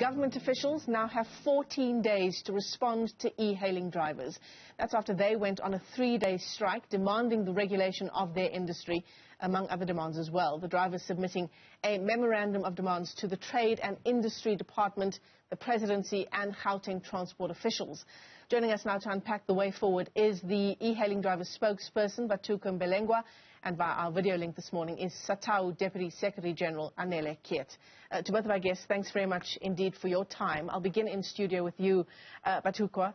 Government officials now have 14 days to respond to e-hailing drivers. That's after they went on a 3-day strike demanding the regulation of their industry, among other demands as well. The drivers submitting a memorandum of demands to the Trade and Industry Department, the Presidency and Gauteng transport officials. Joining us now to unpack the way forward is the e-hailing driver spokesperson, Vhatuka Mbelengwa, and via our video link this morning is Satawu Deputy Secretary General Anele, Kiet. To both of our guests, thanks very much indeed for your time. I'll begin in studio with you, Vhatuka.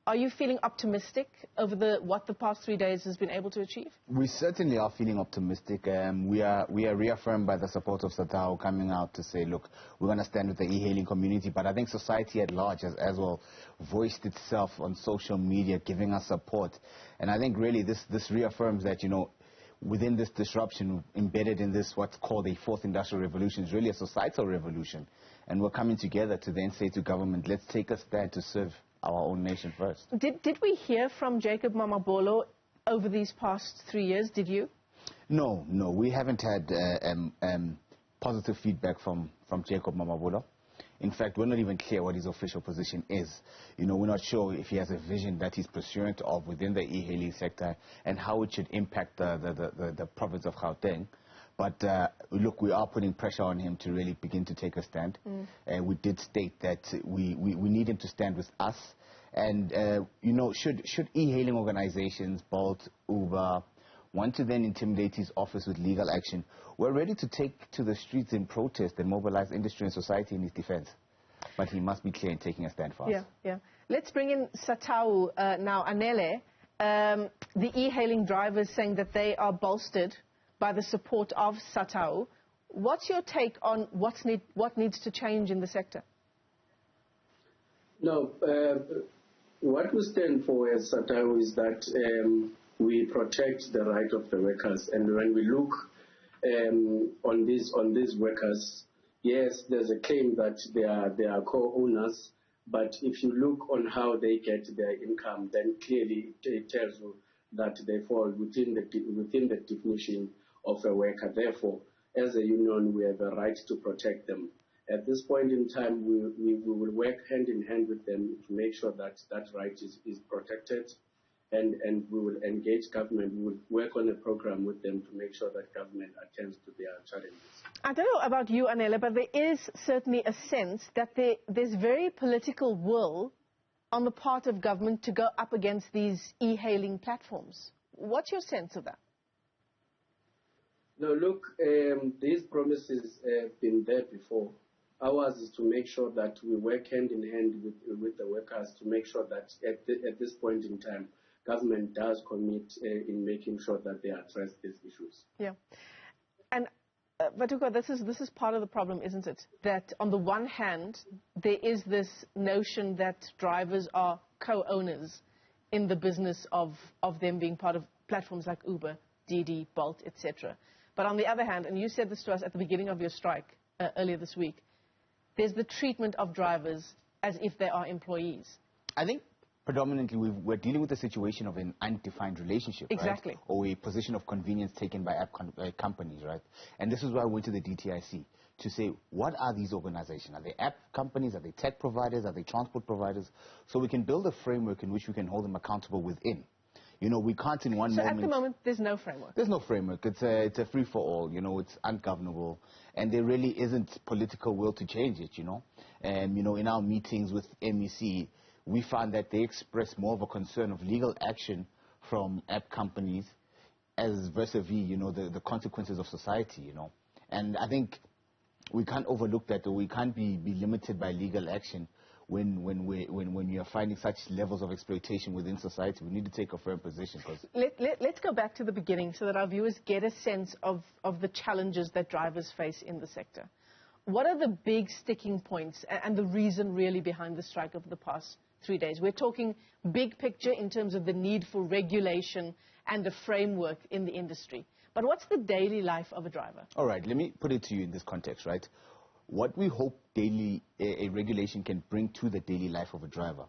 Are you feeling optimistic over what the past 3 days has been able to achieve? We certainly are feeling optimistic. We are reaffirmed by the support of Satawu coming out to say, look, we're going to stand with the e-hailing community. But I think society at large has as well voiced itself on social media, giving us support. And I think really this reaffirms that, you know, within this disruption, embedded in this what's called a fourth industrial revolution, is really a societal revolution. And we're coming together to then say to government, let's take a stand to serve our own nation first. Did we hear from Jacob Mamabolo over these past 3 years? Did you? No, we haven't had positive feedback from Jacob Mamabolo. In fact, we're not even clear what his official position is. You know, we're not sure if he has a vision that he's pursuant of within the e-hailing sector and how it should impact the province of Gauteng. But look, we are putting pressure on him to really begin to take a stand. We did state that we need him to stand with us. And, you know, should e-hailing organizations, Bolt, Uber, want to then intimidate his office with legal action, we're ready to take to the streets in protest and mobilize industry and society in his defense. But he must be clear in taking a stand for us. Yeah. Let's bring in Satawu now. Anele, the e-hailing drivers saying that they are bolstered by the support of Satawu. What's your take on what needs to change in the sector? No, what we stand for as Satawu is that we protect the right of the workers, and when we look on these workers, yes, there's a claim that they are co-owners, but if you look on how they get their income, then clearly it tells you that they fall within the definition of a worker. Therefore, as a union, we have a right to protect them. At this point in time, we will work hand in hand with them to make sure that that right is protected, and we will engage government. We will work on a program with them to make sure that government attends to their challenges. I don't know about you, Anele, but there is certainly a sense that there's very political will on the part of government to go up against these e-hailing platforms. What's your sense of that? No, look, these promises have been there before. Ours is to make sure that we work hand in hand with the workers to make sure that at this point in time, government does commit in making sure that they address these issues. Yeah. And Vhatuka, this is part of the problem, isn't it? That on the one hand, there is this notion that drivers are co-owners in the business of them being part of platforms like Uber, DD, Bolt, etc. But on the other hand, and you said this to us at the beginning of your strike earlier this week, there's the treatment of drivers as if they are employees. I think predominantly we're dealing with a situation of an undefined relationship, exactly, right? Or a position of convenience taken by app companies, right? And this is why I went to the DTIC to say, what are these organizations? Are they app companies? Are they tech providers? Are they transport providers? So we can build a framework in which we can hold them accountable within. You know, we can't in one moment... So at the moment, there's no framework? There's no framework. It's a free-for-all, you know, it's ungovernable. And there really isn't political will to change it, you know. And, you know, in our meetings with MEC, we found that they express more of a concern of legal action from app companies as vis-a-vis, you know, the consequences of society, you know. And I think we can't overlook that, or we can't be limited by legal action when we are finding such levels of exploitation within society. We need to take a firm position. Let's go back to the beginning so that our viewers get a sense of the challenges that drivers face in the sector. What are the big sticking points and the reason really behind the strike over the past 3 days? We're talking big picture in terms of the need for regulation and a framework in the industry. But what's the daily life of a driver? All right, let me put it to you in this context, right? What we hope a regulation can bring to the daily life of a driver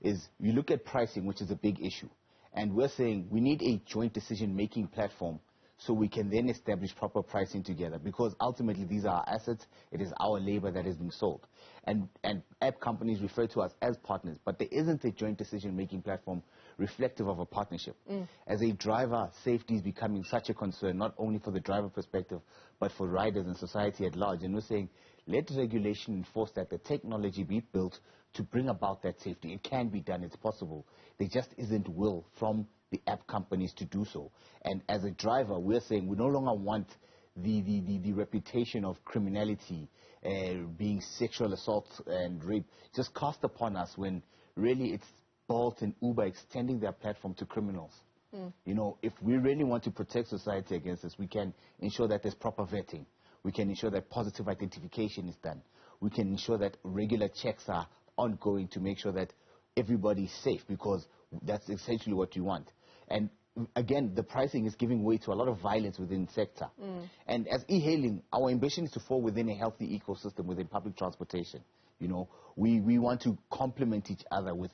is you look at pricing, which is a big issue. And we're saying we need a joint decision-making platform so we can then establish proper pricing together, because ultimately these are our assets. It is our labor that is being sold. And app companies refer to us as partners, but there isn't a joint decision-making platform reflective of a partnership. As a driver, safety is becoming such a concern, not only for the driver perspective, but for riders and society at large. And we're saying, let regulation enforce that, the technology be built to bring about that safety. It can be done, it's possible. There just isn't will from the app companies to do so. And as a driver, we're saying we no longer want the reputation of criminality, being sexual assault and rape, just cast upon us, when really it's Bolt and Uber extending their platform to criminals. You know, if we really want to protect society against this, we can ensure that there's proper vetting. We can ensure that positive identification is done. We can ensure that regular checks are ongoing to make sure that everybody's safe, because that's essentially what you want. And again, the pricing is giving way to a lot of violence within the sector. And as e-hailing, our ambition is to fall within a healthy ecosystem within public transportation. You know, we want to complement each other with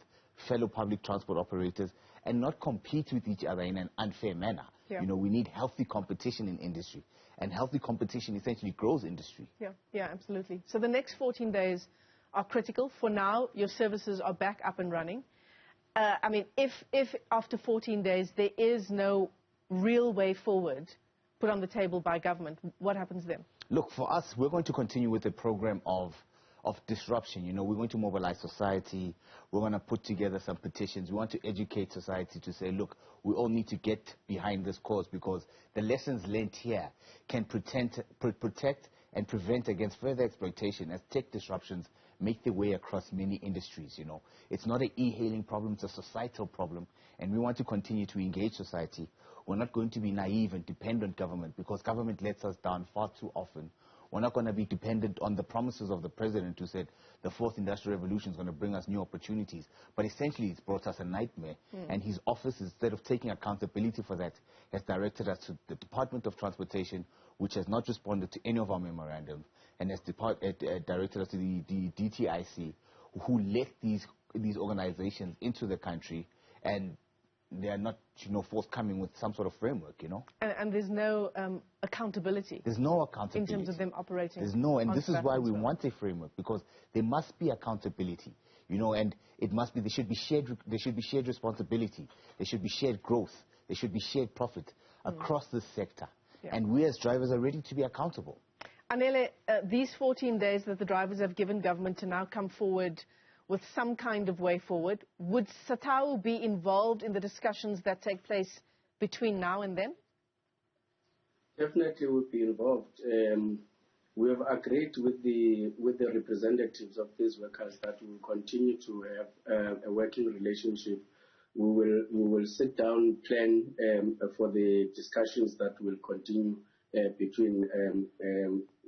fellow public transport operators and not compete with each other in an unfair manner. You know, we need healthy competition in industry, and healthy competition essentially grows industry. Yeah, absolutely. So the next 14 days are critical. For now, your services are back up and running. I mean, if after 14 days there is no real way forward put on the table by government, what happens then? Look, for us, we're going to continue with the program of disruption. You know, we're going to mobilize society. We're going to put together some petitions. We want to educate society to say, look, we all need to get behind this cause, because the lessons learned here can protect and prevent against further exploitation as tech disruptions make their way across many industries. You know, it's not an e-hailing problem, it's a societal problem, and we want to continue to engage society. We're not going to be naive and depend on government, because government lets us down far too often. We're not going to be dependent on the promises of the president who said the fourth industrial revolution is going to bring us new opportunities. But essentially, it's brought us a nightmare. And his office, instead of taking accountability for that, has directed us to the Department of Transportation, which has not responded to any of our memorandums, and has directed us to the DTIC, who let these organizations into the country, and they are not, you know, forthcoming with some sort of framework, you know. And there's no accountability. There's no accountability. In terms of them operating. There's no, and this is why we want a framework, because there must be accountability, you know, and it must be, there should be shared responsibility, there should be shared growth, there should be shared profit across this sector. And we as drivers are ready to be accountable. Anele, these 14 days that the drivers have given government to now come forward with some kind of way forward, would Satawu be involved in the discussions that take place between now and then? Definitely would be involved. We have agreed with the representatives of these workers that we will continue to have a working relationship. We will sit down, plan for the discussions that will continue between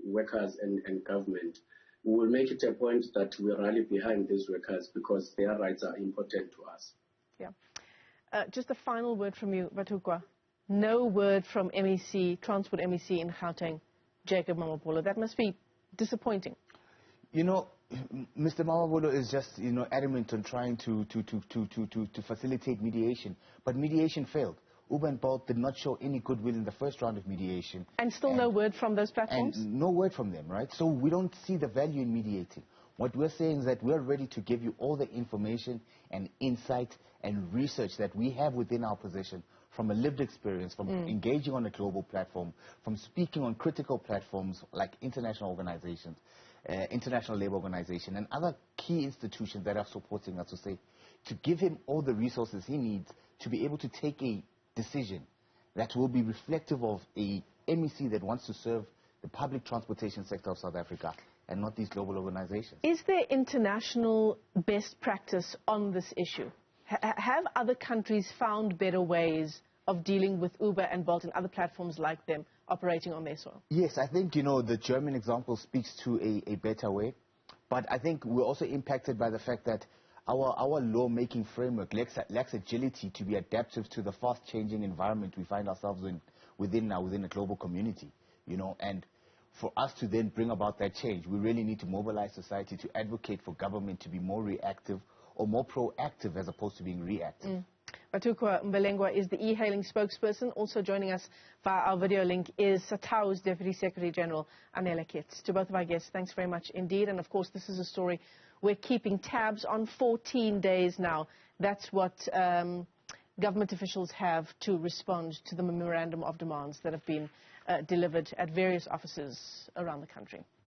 workers and government. We will make it a point that we rally behind these workers, because their rights are important to us. Just a final word from you, Vhatuka. No word from MEC, Transport MEC in Gauteng, Jacob Mamabolo. That must be disappointing. You know, Mr. Mamabolo is just, you know, adamant on trying to facilitate mediation, but mediation failed. Uber and Bolt did not show any goodwill in the first round of mediation. And still no word from those platforms? And no word from them, right? So we don't see the value in mediating. What we're saying is that we're ready to give you all the information and insight and research that we have within our possession, from a lived experience, from engaging on a global platform, from speaking on critical platforms like international organizations, International Labour Organization, and other key institutions that are supporting us, to say, to give him all the resources he needs to be able to take a decision that will be reflective of a MEC that wants to serve the public transportation sector of South Africa and not these global organizations. Is there international best practice on this issue? Have other countries found better ways of dealing with Uber and Bolt and other platforms like them operating on their soil? Yes, I think, you know, the German example speaks to a better way. But I think we're also impacted by the fact that our law-making framework lacks agility to be adaptive to the fast-changing environment we find ourselves in within a global community, you know. And for us to then bring about that change, we really need to mobilize society to advocate for government to be more reactive or more proactive as opposed to being reactive. Vhatuka Mbelengwa is the e-hailing spokesperson. Also joining us via our video link is Satawu's Deputy Secretary General, Anele. To both of our guests, thanks very much indeed. And of course, this is a story we're keeping tabs on. 14 days now. That's what government officials have to respond to the memorandum of demands that have been delivered at various offices around the country.